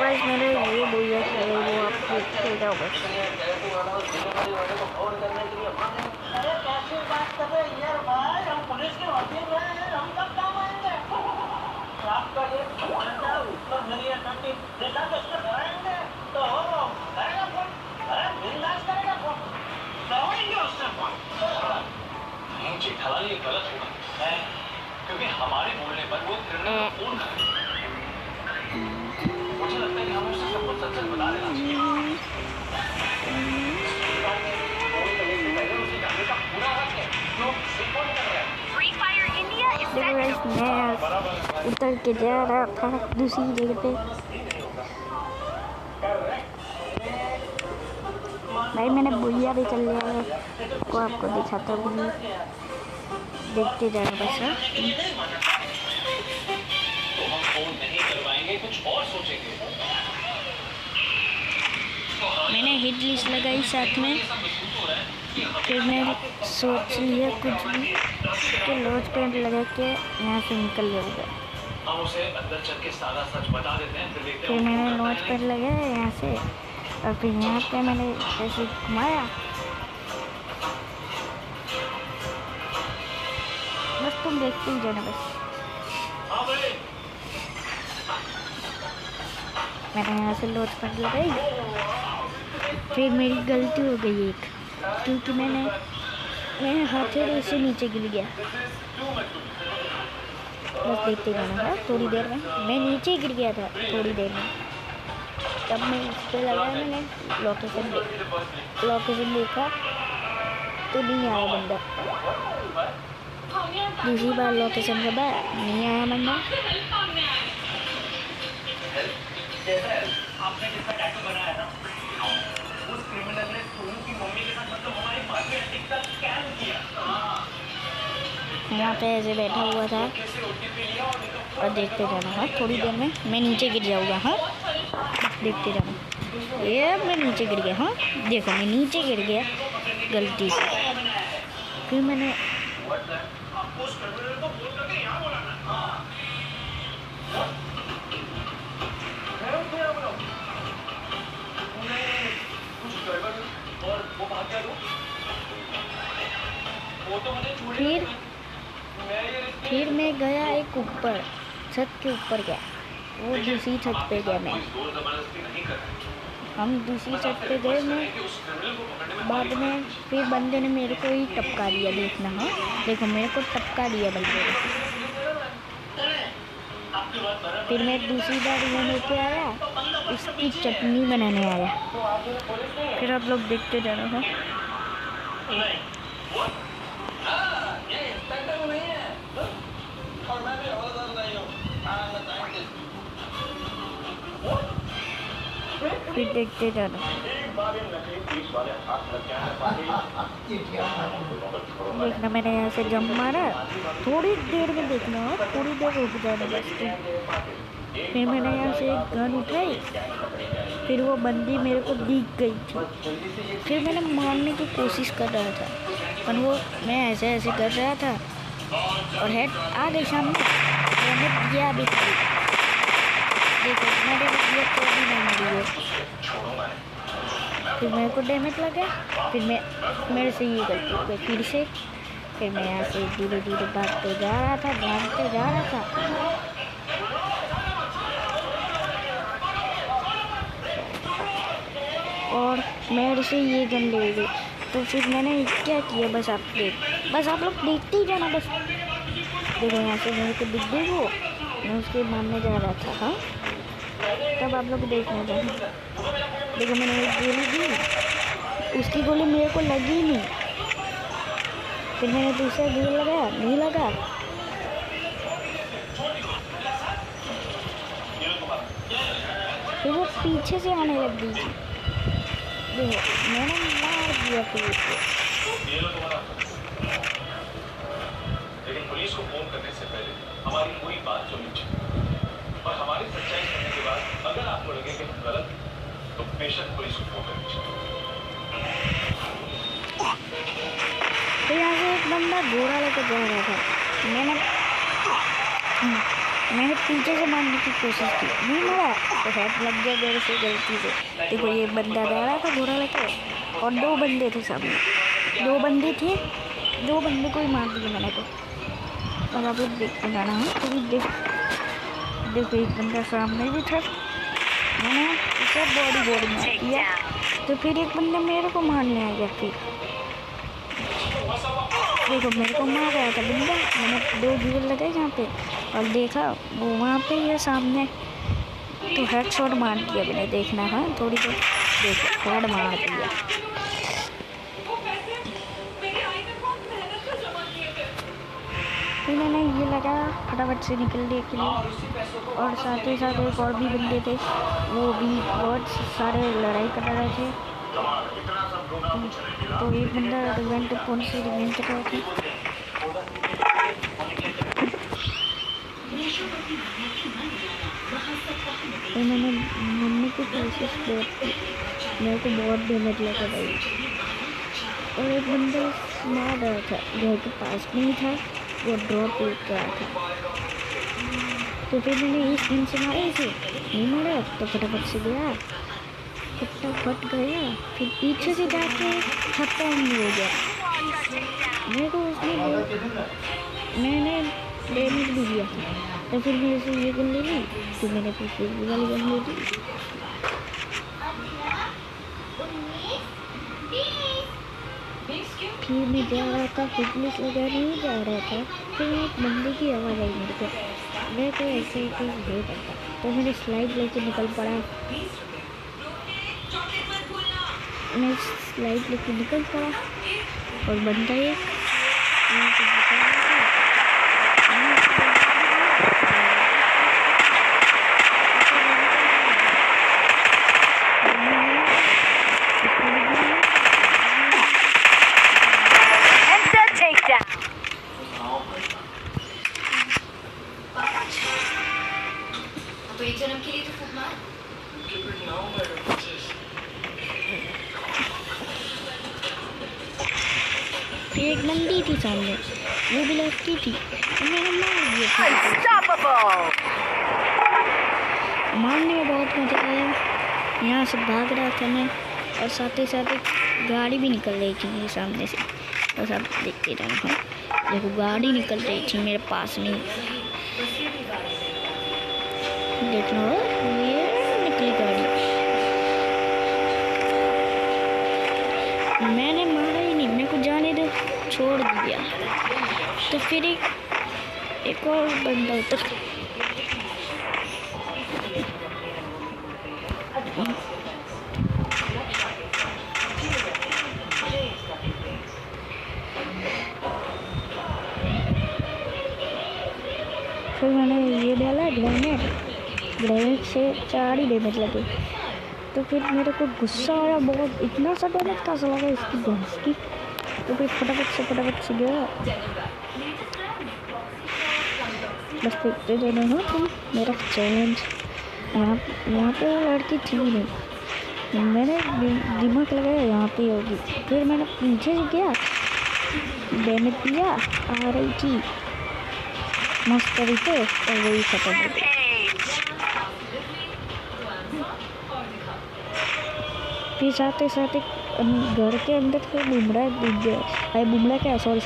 Guys मेरे ये भैया है वो आप देखते जाओ बस। अरे कैसी बात कर रहे हैं यार भाई, हम पुलिस के वकील हैं, हम कब काम आएंगे? आपका ये उत्तर मिलिए ताकि जितना तो उसको कराएंगे तो करेगा फोन, अरे बिंदास करेगा फोन, करवाएंगे उससे फोन। नहीं जेठालाल ये गलत होगा है, क्योंकि हमारे बोलने पर वो क्रिमिनल को फोन करेगा। मुझे लगता है कि हमें उससे सब कुछ सच बता देना चाहिए। मैं उतर के जा रहा था दूसरी जगह पे। भाई मैंने बुढ़िया भी कर लिया है, को आपको दिखाता हूँ, देखते जाना बस। मैंने हिट लिस्ट लगाई साथ में, फिर मैं सोच लिया कुछ भी कि लॉन्च पैड लगा के यहाँ से निकल जाऊँगा। फिर मैंने लॉन्च पैड लगाया यहाँ से और फिर यहाँ पे मैंने ऐसे घुमाया, बस तुम देखते ही जाना बस। मैंने यहाँ से लॉन्च पैड लगाई, फिर मेरी गलती हो गई एक, क्योंकि मैंने हथेली से नीचे गिर गया। बस देखते जाना था, थोड़ी देर में मैं नीचे गिर गया था थोड़ी देर में। तब मैं इस पर लगाया, मैंने लोकेशन देखा तो नहीं आया बंदा। दूसरी बार लोकेशन के बाद नहीं आया बंदा। यहाँ पे ऐसे बैठा हुआ था और देखते जाना। हाँ थोड़ी देर में मैं नीचे गिर जाऊँगा। हाँ देखते जाना। ये मैं नीचे गिर गया। हाँ देखो मैं नीचे गिर गया गलती से। फिर मैंने फिर मैं गया एक ऊपर, छत के ऊपर गया, वो दूसरी छत पे गया मैं। हम दूसरी छत पे गए, मैं बाद में फिर बंदे ने मेरे को ही टपका दिया। देखना हाँ देखो मेरे को टपका दिया बंदे ने। फिर मैं दूसरी बार वो लेके आया, उसकी चटनी बनाने आया। फिर आप लोग देखते जाना। हाँ फिर देखते जाना। देखना मैंने यहाँ से जंप मारा, थोड़ी देर में देखना हो, थोड़ी देर रुक जाना बस। फिर मैंने यहाँ से एक गन उठाई, फिर वो बंदी मेरे को दिख गई थी। फिर मैंने मारने की कोशिश कर रहा था, पर वो मैं ऐसे कर रहा था और हेड आ गई सामने। मैंने दिया भी देखो मेरे को दिया तो भी नहीं मरी है। फिर मेरे को डैमेज लगा, फिर मेरे से ये गलती हो गई फिर से। फिर मैं यहाँ से धीरे धीरे भागते जा रहा था। और मेरे से ये गन ले गई। तो फिर मैंने क्या किया, बस आप लोग देखते ही जाना बस। देखो यहाँ से मेरे को दिख गई वो, मैं उसके मारने जा रहा था। हाँ तब आप लोग देखने जाना। देखो मैंने एक गोली दी, उसकी गोली मेरे को लगी नहीं। फिर मैंने दूसरा गोली लगाया, नहीं लगा। फिर वो पीछे से आने लग गई थी। देखो मैंने मार दिया फिर उसको। लेकिन पुलिस को फोन करने से पहले हमारी पूरी बात सुननी चाहिए, और हमारी सच्चाई सुनने के बाद अगर आपको लगे कि हम गलत तो बेशक पुलिस को फोन करनी चाहिए। तो यहाँ से एक बंदा घोड़ा लेकर जा रहा था। मैंने पीछे से मारने की कोशिश की, नहीं मारा तो हेड लग गया मेरे से गलती से। देखो ये बंदा जा रहा था घोड़ा लेकर और 2 बंदे थे सामने, 2 बंदे थे, 2 बंदे को ही मार दिया मैंने तो। और आप लोग देखते जाना है तो देखो एक बंदा सामने भी था, मैंने उसे बॉडी मार दिया। तो फिर एक बंदा मेरे को मारने आ गया। फिर देखो मेरे को मार रहा था बंदा, मैंने 2 गिर लगाए यहाँ पे और देखा वो वहाँ पे ही है सामने, तो हेड शॉट मार दिया मैंने। देखना है थोड़ी देर, देखो हेड मार दिया। फिर मैंने ये लगा फटाफट से निकलने के लिए, और साथ ही साथ एक और भी बंदे थे, वो भी बहुत सारे लड़ाई कर रहे थे। तो एक बंदा रिवेंट कौन सी रिवेंट कर रहा था, तो मैंने मरने की कोशिश की, मेरे को बहुत डैमेज लगा भाई। और एक बंदा मार रहा था, घर के पास में ही था, वो ड्रॉप लेकर आया था। तो फिर मैंने इस दिन से मारा, इसे नहीं मारा तो फटाफट से गया, फटाफट गया, फिर पीछे से जाके खत्म हो गया। मेरे को उसने मैंने डैमेज भी दिया, तो फिर मेरे से ये गन ले ली, फिर मैंने फिर वाली गन ले ली। फिर मैं जा रहा था, फिटनेस लगाने ही जा रहा था, फिर एक बंदे की आवाज़ आई मेरे को। मैं तो ऐसे ही कुछ नहीं करता, तो मैंने स्लाइड लेके निकल पड़ा। मैं स्लाइड लेके निकल पड़ा और बंदा एक तो एक जन्म के लिए तो फूकना। एक बंदी थी सामने, वो भी लड़की थी, मैंने मार दिया। मारने में बहुत मजा आया, यहाँ से भाग रहा था मैं, और साथ ही साथ एक गाड़ी भी निकल रही थी मेरे सामने से, बस आप देखते रहना। देखो गाड़ी निकल रही थी मेरे पास में, देखना ये निकली गाड़ी। मैंने मारा ही नहीं, मेरे को जाने दो, छोड़ दिया। तो फिर एक और बंदा उतर, फिर मैंने ये डाला ग्रेनेड से 4 ही डैमेज लगे। तो फिर मेरे को गुस्सा आया बहुत, इतना सा डैमेज कैसा लगा इसकी भैंस की। तो फिर फटाफट से गया, बस देखते दोनों हो तुम मेरा चैलेंज। यहाँ पे लड़की थी नहीं, मैंने दिमाग लगाया यहाँ पे होगी। फिर मैंने पीछे से गया, डैमेज दिया, आ रही थी मस्त तरीके, और वही खत्म हो गई। फिर साथ ही साथ एक घर के अंदर से बुमड़ा दिख गया, अरे बुमड़ा क्या, सॉरी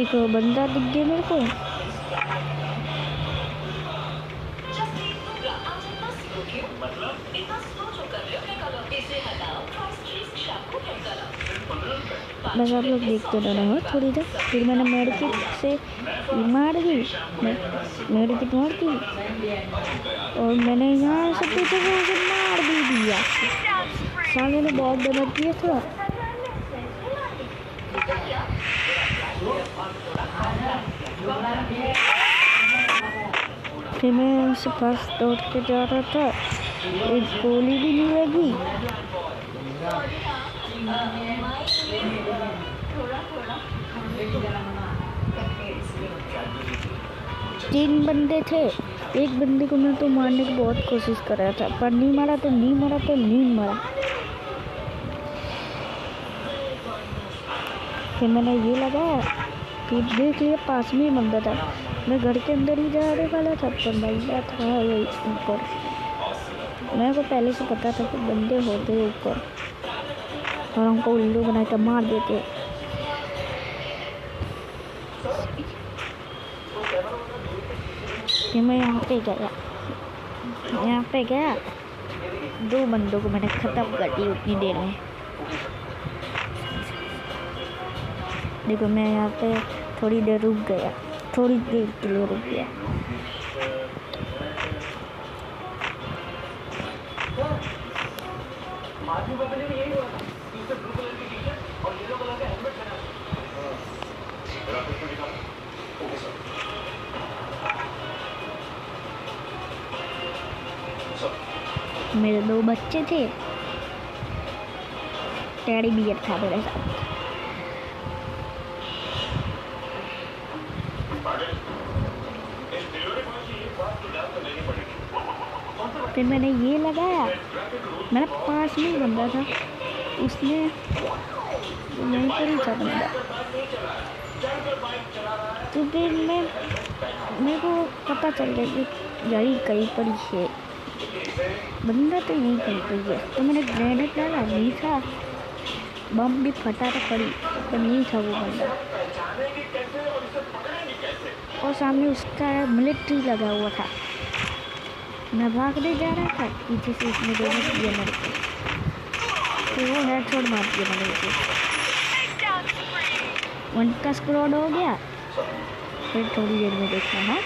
एक बंदा दिख गया मेरे को। बस आप लोग देखते रहना हो थोड़ी देर। फिर मैंने मेडिकिट से मार दी, मेडिकिट मार दी, और मैंने यहाँ से पीछे से उसे मार भी दिया। साले ने बहुत डैमेज किया था। फिर मैं उनसे पास दौड़ के जा रहा था, एक गोली भी नहीं लगी। तीन बंदे थे, एक बंदे को मैं तो मारने की बहुत कोशिश कर रहा था, पर नहीं मारा तो नहीं मारा। फिर मैंने ये लगाया, फिर देख लिया पास में ही बंदा था। मैं घर के अंदर ही जाने वाला था पर बंदा था वही ऊपर। मेरे को पहले से पता था कि बंदे होते ऊपर और हमको उल्लू बना के मार देते। फिर मैं यहाँ पे गया 2 बंदों को मैंने ख़त्म कर दी उतनी देर में। देखो मैं यहाँ पे थोड़ी देर रुक गया, थोड़ी देर के लिए रुक गया। मेरे 2 बच्चे थे, टेडी बियर था मेरे साथ। फिर मैंने ये लगाया, मेरा पास में बंदा था, उसने यहीं पर ही था बंदा। तो फिर मेरे को पता चल गया कि गाड़ी कहीं पर ही है, बंदा तो यहीं कहीं पर है। तो मैंने ग्रेनेड डाला, नहीं था, बम भी फटा था पड़ी पर नहीं था वो बंदा। और सामने उसका मिलिट्री लगा हुआ था। मैं भागने जा रहा था, पीछे से उसने दोनों किया मेरे को, तो वो हेडशॉट मार दिया मैंने उसे। 1 का स्क्वाड हो गया। फिर थोड़ी देर में देखा है